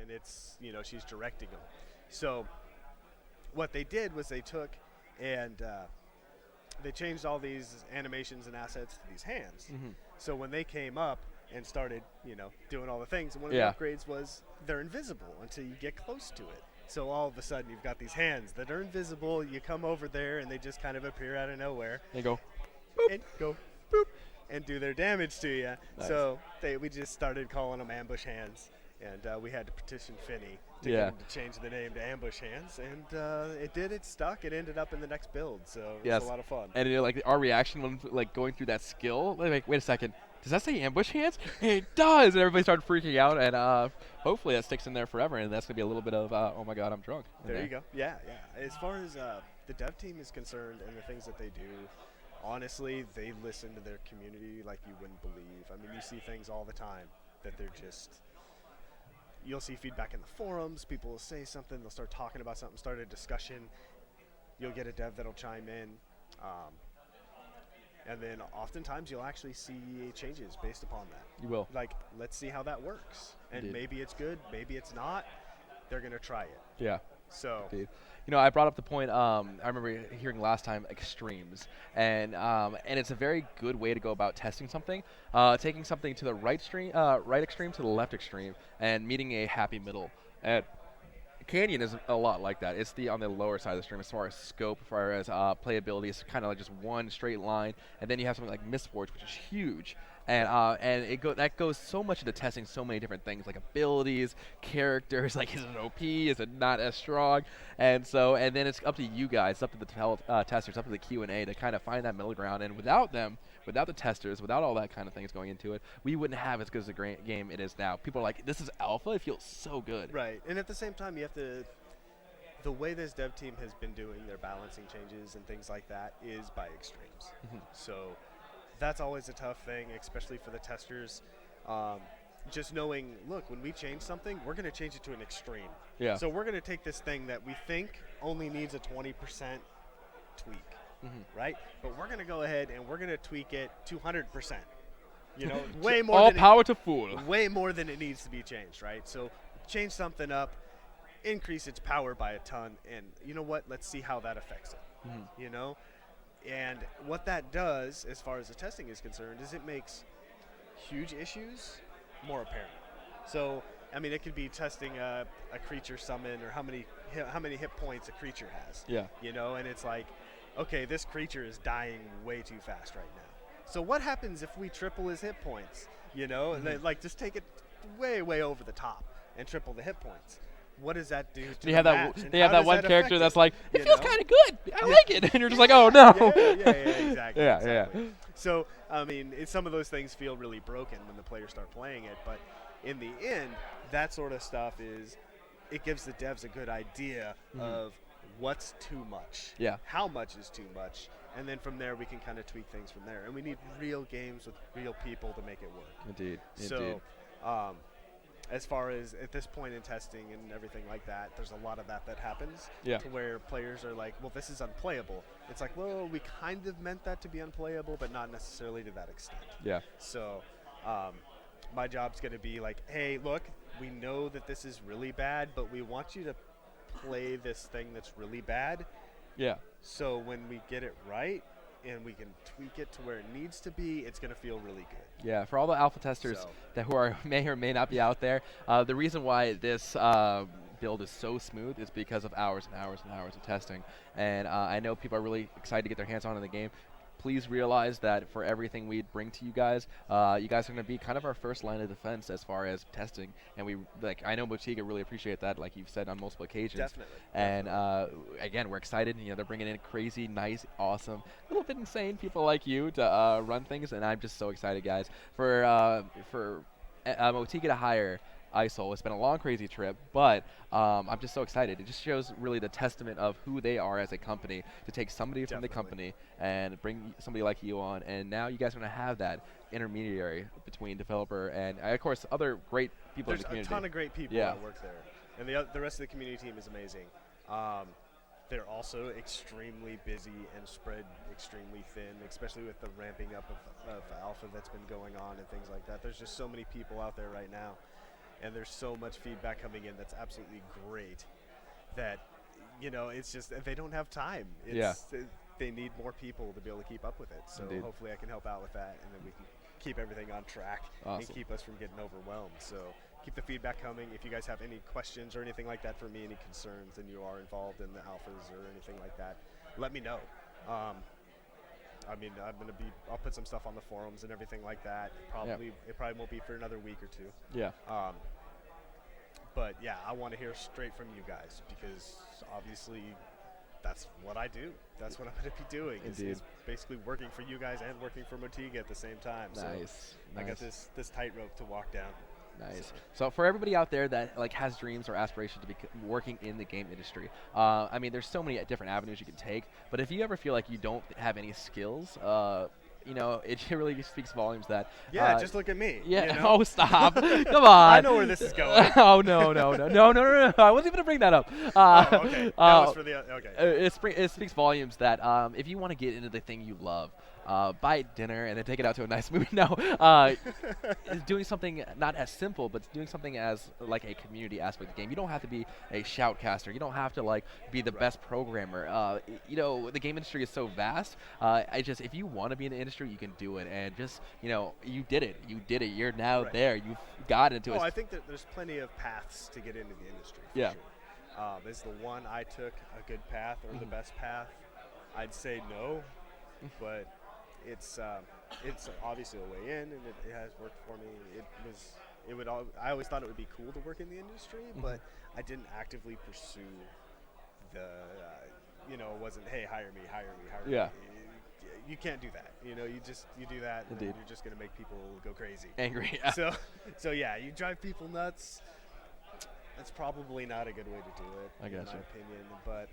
and it's she's directing them. So what they did was they took and they changed all these animations and assets to these hands. So when they came up and started, doing all the things, one of the upgrades was they're invisible until you get close to it. So all of a sudden you've got these hands that are invisible. You come over there and they just kind of appear out of nowhere. They go, And go boop and do their damage to you. Nice. So we just started calling them ambush hands. And we had to petition Finney to get him to change the name to Ambush Hands, and it did. It stuck. It ended up in the next build, so it was a lot of fun. And like our reaction when like going through that skill, like wait a second, does that say Ambush Hands? It does, and everybody started freaking out, and hopefully that sticks in there forever, and that's gonna be a little bit of oh my god, I'm drunk. There you go. Yeah. As far as the dev team is concerned and the things that they do, honestly, they listen to their community like you wouldn't believe. I mean, you see things all the time that they're just. You'll see feedback in the forums. People will say something. They'll start talking about something, start a discussion. You'll get a dev that'll chime in. And then oftentimes you'll actually see changes based upon that. You will. Like, let's see how that works. And maybe it's good, maybe it's not. They're going to try it. Yeah. So. Indeed. I brought up the point. I remember hearing last time extremes, and it's a very good way to go about testing something, taking something to the right extreme to the left extreme, and meeting a happy middle. And Canyon is a lot like that. It's on the lower side of the stream as far as scope, as far as playability. It's kind of like just one straight line, and then you have something like Mistforge, which is huge. And that goes so much into testing so many different things like abilities, characters, like is it OP, is it not as strong, and then it's up to you guys, up to the testers, up to the Q&A to kind of find that middle ground. And without them, without the testers, without all that kind of things going into it, we wouldn't have as good as a game it is now. People are like, this is alpha. It feels so good. Right, and at the same time, you have to. The way this dev team has been doing their balancing changes and things like that is by extremes. So. That's always a tough thing, especially for the testers. Just knowing, look, when we change something, we're going to change it to an extreme. Yeah. So we're going to take this thing that we think only needs a 20% tweak, right? But we're going to go ahead and we're going to tweak it 200%. Way more. All power to Fool. Way more than it needs to be changed, right? So change something up, increase its power by a ton, and you know what? Let's see how that affects it. And what that does, as far as the testing is concerned, is it makes huge issues more apparent. So, I mean, it could be testing a creature summon or how many hit points a creature has. Yeah. And it's like, okay, this creature is dying way too fast right now. So what happens if we triple his hit points? And then, like, just take it way, way over the top and triple the hit points. What does that do to they have match? They have that one character that's like, it feels kind of good. I Yeah. like it. And you're just like, oh, no. Exactly. Yeah, exactly. So, I mean, some of those things feel really broken when the players start playing it. But in the end, that sort of stuff it gives the devs a good idea of what's too much. Yeah. How much is too much. And then from there, we can kind of tweak things from there. And we need real games with real people to make it work. Indeed. So, as far as at this point in testing and everything like that, there's a lot of that happens to where players are like, well, this is unplayable. It's like, well, we kind of meant that to be unplayable, but not necessarily to that extent. Yeah. So my job's going to be like, hey, look, we know that this is really bad, but we want you to play this thing that's really bad. Yeah. So when we get it right, and we can tweak it to where it needs to be, it's going to feel really good. Yeah, for all the alpha testers who may or may not be out there, the reason why this build is so smooth is because of hours and hours and hours of testing. And I know people are really excited to get their hands on in the game. Please realize that for everything we bring to you guys are going to be kind of our first line of defense as far as testing. And I know Motiga really appreciate that, like you've said on multiple occasions. Definitely. And again, we're excited. They're bringing in crazy, nice, awesome, a little bit insane people like you to run things, and I'm just so excited, guys, for Motiga to hire ISOL. It's been a long, crazy trip, but I'm just so excited. It just shows really the testament of who they are as a company to take somebody from the company and bring somebody like you on. And now you guys are going to have that intermediary between developer and, of course, other great people in the community. There's a ton of great people that work there. And the rest of the community team is amazing. They're also extremely busy and spread extremely thin, especially with the ramping up of alpha that's been going on and things like that. There's just so many people out there right now. and there's so much feedback coming in that's absolutely great. That it's just they don't have time. They need more people to be able to keep up with it. So Indeed. hopefully I can help out with that, and then we can keep everything on track and keep us from getting overwhelmed. So keep the feedback coming. If you guys have any questions or anything like that for me, any concerns, and you are involved in the alphas or anything like that, let me know. I'll put some stuff on the forums and everything like that. It probably won't be for another week or two. Yeah. But yeah, I want to hear straight from you guys, because obviously that's what I do. That's what I'm going to be doing. Is basically working for you guys and working for Motiga at the same time. Nice. So I got this tightrope to walk down. Nice. So for everybody out there that has dreams or aspirations to be working in the game industry, there's so many different avenues you can take. But if you ever feel like you don't have any skills, it really speaks volumes that. Yeah, just look at me. Yeah. Oh, stop! Come on. I know where this is going. Oh no! I wasn't even gonna bring that up. Okay. That was for the okay. It speaks volumes that if you want to get into the thing you love, buy dinner and then take it out to a nice movie. No, doing something not as simple, but doing something as like a community aspect of the game. You don't have to be a shoutcaster. You don't have to be the best programmer. The game industry is so vast. If you want to be in the industry, you can do it. And just you did it. You're now there. You've got into it. I think that there's plenty of paths to get into the industry. Yeah. Sure. Is the one I took a good path or the best path? I'd say no, but it's obviously a way in, and it has worked for me. I always thought it would be cool to work in the industry, but I didn't actively pursue it wasn't, hey, hire me. Yeah. You can't do that. You do that, and you're just going to make people go crazy. Angry. So yeah, you drive people nuts. That's probably not a good way to do it, in my opinion. But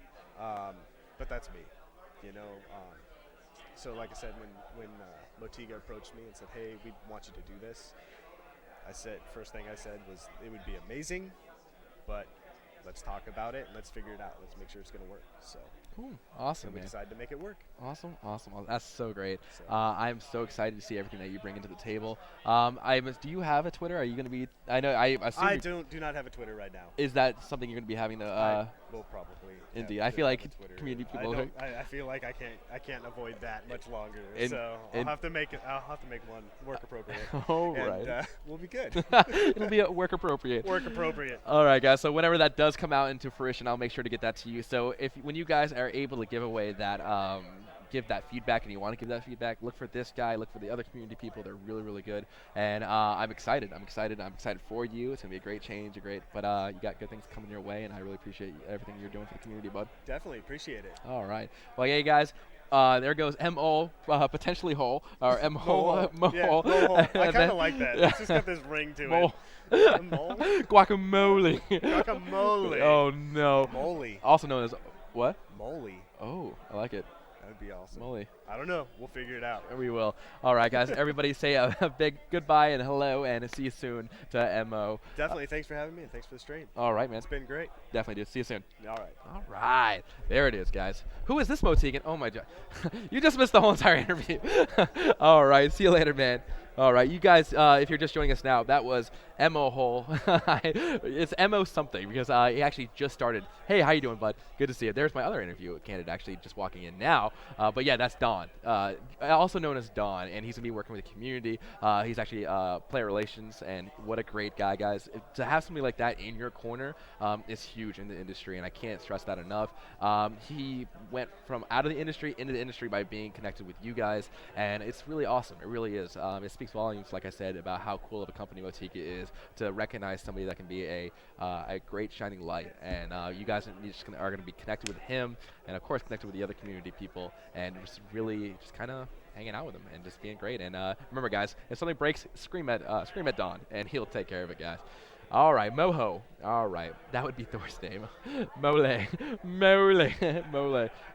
that's me. So like I said, when Motiga approached me and said, hey, we want you to do this, first thing I said was, it would be amazing, but let's talk about it and let's figure it out. Let's make sure it's going to work. So cool. Awesome, and we decided to make it work. Awesome. That's so great. I'm so excited to see everything that you bring into the table. Do you have a Twitter? Are you going to be? I assume I do not have a Twitter right now. Is that something you're going to be having to? Will probably. Indeed, I feel like community people. I feel like I can't avoid that much longer. I'll have to make one work appropriate. All right. And we'll be good. It'll be work appropriate. Work appropriate. All right, guys. So whenever that does come out into fruition, I'll make sure to get that to you. So when you guys are able to give away that. Give that feedback, and you want to give that feedback, look for this guy, look for the other community people. They're really, really good, and I'm excited for you. It's gonna be a great change, but you got good things coming your way, and I really appreciate everything you're doing for the community, bud. Definitely appreciate it. All right, well, yeah, guys. There goes M.O. Potentially Hole, or M.O. Mo-hole. I kind of like that. It's just got this ring to it. Guacamole. Guacamole. Oh, no. Moly. Also known as what? Moly. Oh, I like it. That would be awesome. Moly. I don't know. We'll figure it out. We will. All right, guys. Everybody say a big goodbye and hello, and see you soon to M.O. Definitely. Thanks for having me, and thanks for the stream. All right, man. It's been great. Definitely do. See you soon. All right. All right. There it is, guys. Who is this Motigan? Oh, my God. You just missed the whole entire interview. All right. See you later, man. All right, you guys, if you're just joining us now, that was M.O. Hole. It's M.O. something because he actually just started. Hey, how you doing, bud? Good to see you. There's my other interview candidate actually just walking in now. But yeah, that's Don, also known as Don, and he's going to be working with the community. He's actually player relations, and what a great guy, guys. To have somebody like that in your corner is huge in the industry, and I can't stress that enough. He went from out of the industry into the industry by being connected with you guys, and it's really awesome. It really is. It speaks volumes, like I said, about how cool of a company Motiga is to recognize somebody that can be a great shining light. And you guys are going to be connected with him, and of course connected with the other community people, and just really just kind of hanging out with him and just being great. And remember, guys, if something breaks, scream at Don, and he'll take care of it, guys. All right, Moho. All right, that would be Thor's name. Mole.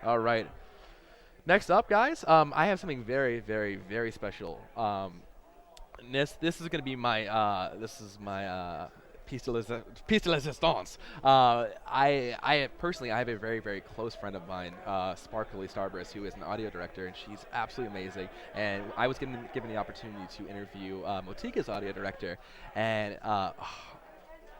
All right. Next up, guys, I have something very, very, very special. This is going to be my piece de resistance. I personally, I have a very, very close friend of mine, Sparkly Starburst, who is an audio director, and she's absolutely amazing. And I was given the opportunity to interview Motiga's audio director, and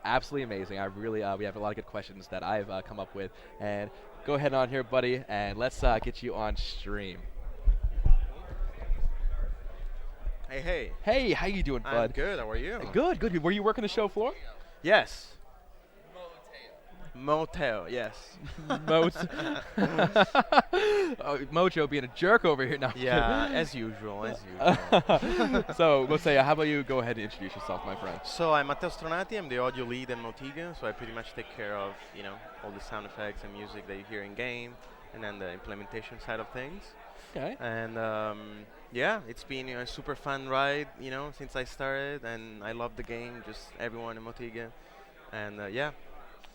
absolutely amazing. I really, we have a lot of good questions that I've come up with. And go ahead on here, buddy, and let's get you on stream. Hey, hey. Hey, how you doing, I'm bud? good. How are you? Good. Were you working the show floor? Yes. Motel, yes. Mojo being a jerk over here now. Yeah, as usual, as usual. So, let's say, how about you go ahead and introduce yourself, my friend? So I'm Matteo Stronati. I'm the audio lead at Motiga. So I pretty much take care of, all the sound effects and music that you hear in game, and then the implementation side of things. Okay. And yeah, it's been a super fun ride, since I started, and I love the game. Just everyone in Motiga, and yeah.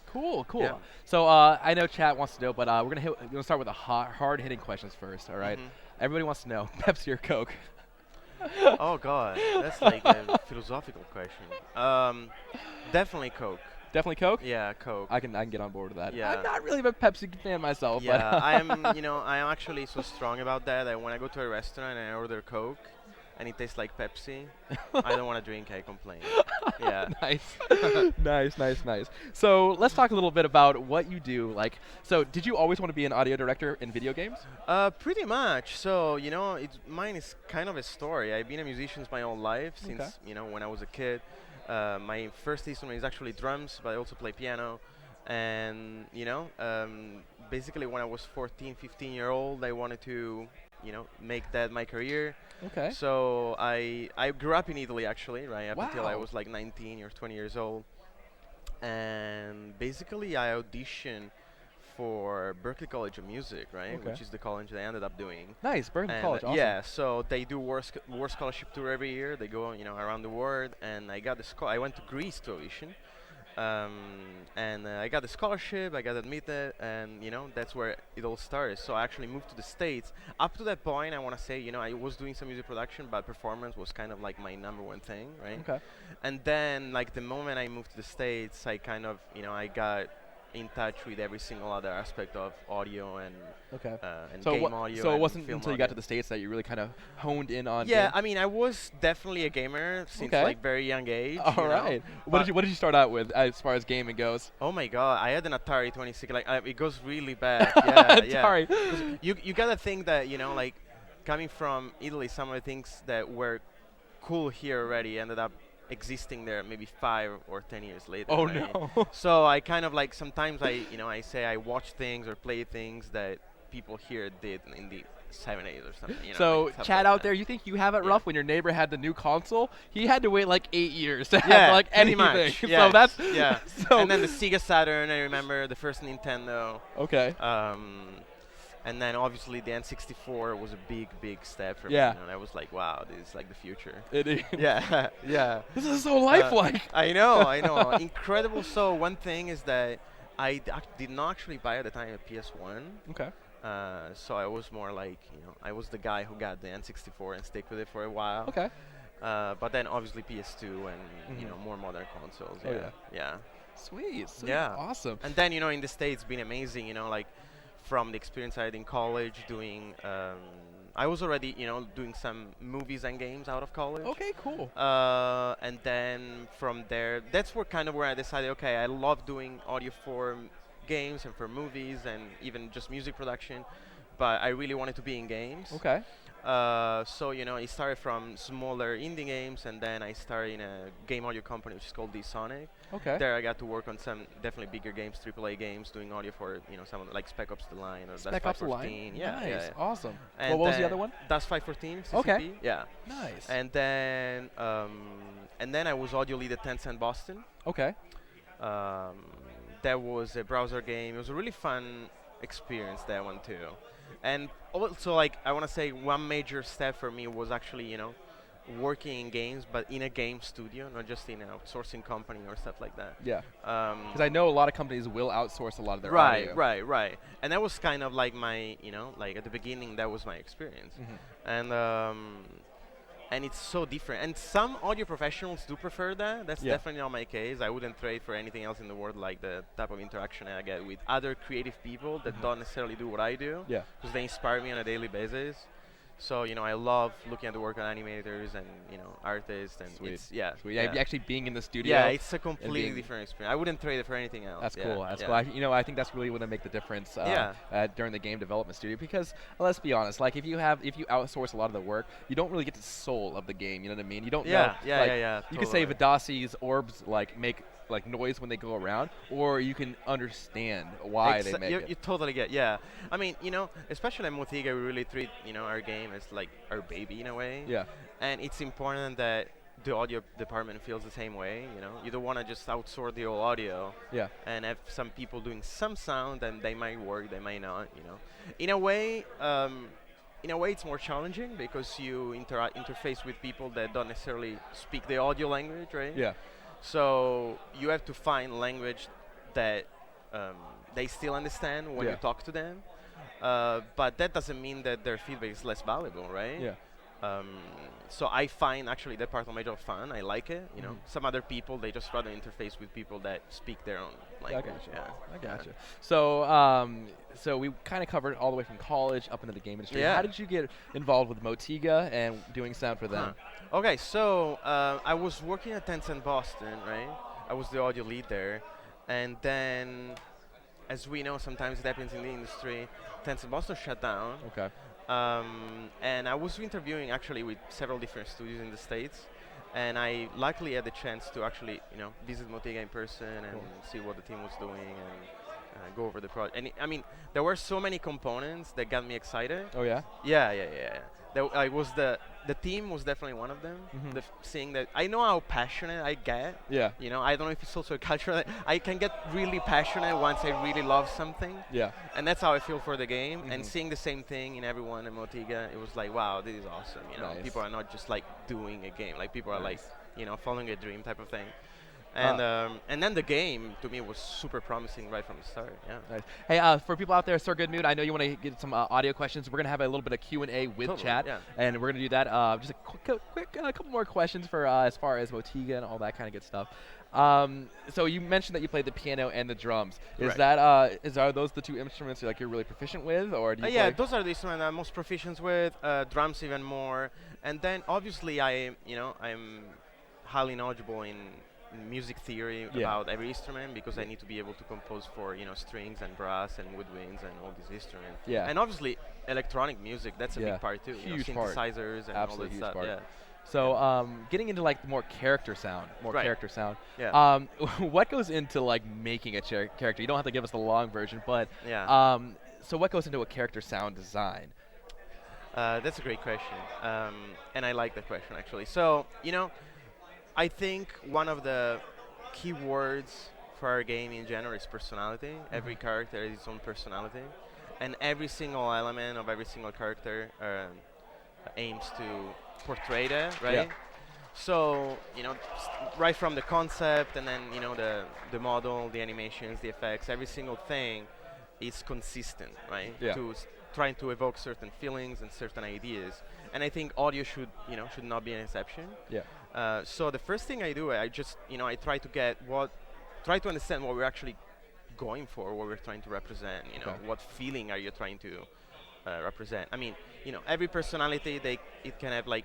Cool. Yeah. So I know chat wants to know, but we're gonna start with the hard-hitting questions first. All right. Everybody wants to know Pepsi or Coke. Oh God, that's like a philosophical question. Definitely Coke. Definitely Coke. Yeah, Coke. I can get on board with that. Yeah. I'm not really a Pepsi fan myself. Yeah, but I am actually so strong about that that when I go to a restaurant and I order Coke and it tastes like Pepsi, I don't want to drink. I complain. Yeah. Nice. So let's talk a little bit about what you do. So did you always want to be an audio director in video games? Pretty much. So mine is kind of a story. I've been a musician my whole life since when I was a kid. My first instrument is actually drums, but I also play piano. And basically when I was 14, 15-year-old, I wanted to make that my career. Okay. So I grew up in Italy actually, right up until I Wow. was like 19 or 20 years old. And basically I auditioned for Berklee College of Music, right, Okay. which is the college that I ended up doing. Nice, Berkeley And, College. Awesome. yeah, so they do war scholarship tour every year. They go, around the world, and I got the I went to Greece to audition, and I got the scholarship. I got admitted, and that's where it all started. So I actually moved to the States. Up to that point, I want to say, I was doing some music production, but performance was kind of like my number one thing, right? Okay. And then, like the moment I moved to the States, I kind of, I got in touch with every single other aspect of audio and Okay. and So game audio. so it and wasn't film until you got audio. to the States that you really kind of honed in on. Yeah, games? I mean, I was definitely a gamer since Okay. like very young age. All right. What did you start out with as far as gaming goes? Oh my God, I had an Atari 26. Like it goes really bad. Yeah. Atari. 'Cause you gotta think that like coming from Italy, some of the things that were cool here already ended up existing there maybe 5 or 10 years later. Oh right? no. So I kind of like sometimes I say I watch things or play things that people here did in the 70s or something. So like stuff chat like out that. there, you think you have it Yeah. rough when your neighbor had the new console? He had to wait like 8 years to Yeah, have like pretty anything. much. So yes, that's yeah. So And then the Sega Saturn, I remember the first Nintendo. okay. And then obviously the N64 was a big step for Yeah. me. And I was like, wow, this is like the future. It is. Yeah, yeah. This is so lifelike. I know. Incredible. So one thing is that I did not actually buy at the time a PS1. Okay. So I was more like, I was the guy who got the N64 and stick with it for a while. Okay. But then obviously PS2 and more modern consoles. Oh, Yeah. Sweet. Yeah. Awesome. And then in the States, been amazing. Like from the experience I had in college, doing. I was already doing some movies and games out of college. Okay. Cool. And then from there, that's where I decided, okay, I love doing audio for games and for movies and even just music production, but I really wanted to be in games. Okay. So it started from smaller indie games, and then I started in a game audio company which is called D-Sonic. Okay. There I got to work on some definitely bigger games, AAA games, doing audio for some of like Spec Ops: The Line or Spec Dust Ops: The Line. 514. Yeah, Nice. yeah. Awesome. And What was the then other one? Dust 514. CCP. Okay. Yeah. Nice. And then I was audio lead at Tencent Boston. Okay. That was a browser game. It was a really fun experience, that one too. And also, like, I want to say one major step for me was actually, working in games, but in a game studio, not just in an outsourcing company or stuff like that. Yeah. Um, Because I know a lot of companies will outsource a lot of their right, audio. right. And that was kind of like my, like at the beginning, that was my experience. And it's so different. And some audio professionals do prefer that. That's Yeah. definitely not my case. I wouldn't trade for anything else in the world, like the type of interaction I get with other creative people that don't necessarily do what I do. Yeah. Because they inspire me on a daily basis. So I love looking at the work of animators and artists, and Sweet. it's yeah, Sweet. yeah. Actually being in the studio. Yeah, it's a and completely being different experience. I wouldn't trade it for anything else. That's yeah, cool. That's yeah. cool. I think that's really going to make the difference Yeah. during the game development studio because let's be honest, like if you outsource a lot of the work, you don't really get the soul of the game. You know what I mean? You don't know. Like, You can say totally. Vidasi's orbs like make like noise when they go around, or you can understand why they make it. You totally get, yeah. I mean, especially at Motiga, we really treat, our game as like our baby in a way. Yeah. And it's important that the audio department feels the same way, You don't want to just outsource the whole audio Yeah. and have some people doing some sound, and they might work, they might not, In a way, it's more challenging because you interface with people that don't necessarily speak the audio language, right? Yeah. So you have to find language that they still understand when Yeah. you talk to them, but that doesn't mean that their feedback is less valuable, right? Yeah. So I find actually that part of my job fun. I like it. Mhm. Some other people, they just rather interface with people that speak their own language. I gotcha. So, so we kind of covered all the way from college up into the game industry. Yeah. How did you get involved with Motiga and doing sound for them? Okay, so I was working at Tencent Boston, right? I was the audio lead there, and then, as we know, sometimes it happens in the industry. Tencent Boston shut down. Okay. And I was interviewing actually with several different studios in the States, and I luckily had the chance to actually, visit Motiga in person and see what the team was doing and go over the project. And I mean, there were so many components that got me excited. Oh yeah. Yeah. I was the team was definitely one of them. Mhm. Seeing that, I know how passionate I get. Yeah. I don't know if it's also a culture that I can get really passionate once I really love something. Yeah. And that's how I feel for the game. And Mhm. seeing the same thing in everyone in Motiga, it was like, wow, this is awesome. Nice. People are not just like doing a game. Like people are like, Nice. following a dream type of thing. And then the game to me was super promising right from the start. Yeah. Nice. Hey, for people out there, Sir Good Mood, I know you want to get some audio questions. We're gonna have a little bit of Q&A with Totally, chat, yeah. and we're gonna do that. Just a quick couple more questions for as far as Motiga and all that kind of good stuff. So you mentioned that you played the piano and the drums. Is Correct. that are those the two instruments you're really proficient with, or do you? Yeah, play? those are the instruments I'm most proficient with. Drums even more, and then obviously I'm highly knowledgeable in music theory Yeah. about every instrument because I need to be able to compose for strings and brass and woodwinds and all these instruments. Yeah. And obviously electronic music, that's a Yeah. big part too. Huge part. Synthesizers and Absolutely all that huge stuff. part. Yeah. So getting into like more character sound, Right. character sound. Yeah. What goes into like making a character? You don't have to give us the long version, but Yeah. so what goes into a character sound design? That's a great question, and I like that question actually. So I think one of the key words for our game in general is personality. Every character has its own personality, and every single element of every single character aims to portray that, right? Yeah. So right from the concept, and then the model, the animations, the effects, every single thing is consistent, right? Yeah. Trying to evoke certain feelings and certain ideas, and I think audio should not be an exception. Yeah. So the first thing I do, I just I try to understand what we're actually going for, what we're trying to represent. Okay. What feeling are you trying to represent? I mean, every personality it can have like,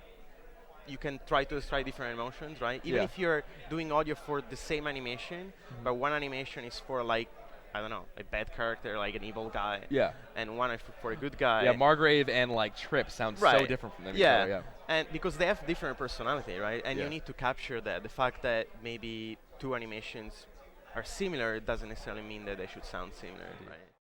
you can try to describe different emotions, right? Even Yeah. if you're doing audio for the same animation, but one animation is for like, I don't know, a bad character, like an evil guy, Yeah. and one is for a good guy. Yeah, Margrave and like Trip sound so Right. different from them. Yeah. Yeah. And because they have different personality, right? And Yeah. you need to capture that. The fact that maybe two animations are similar doesn't necessarily mean that they should sound similar, right?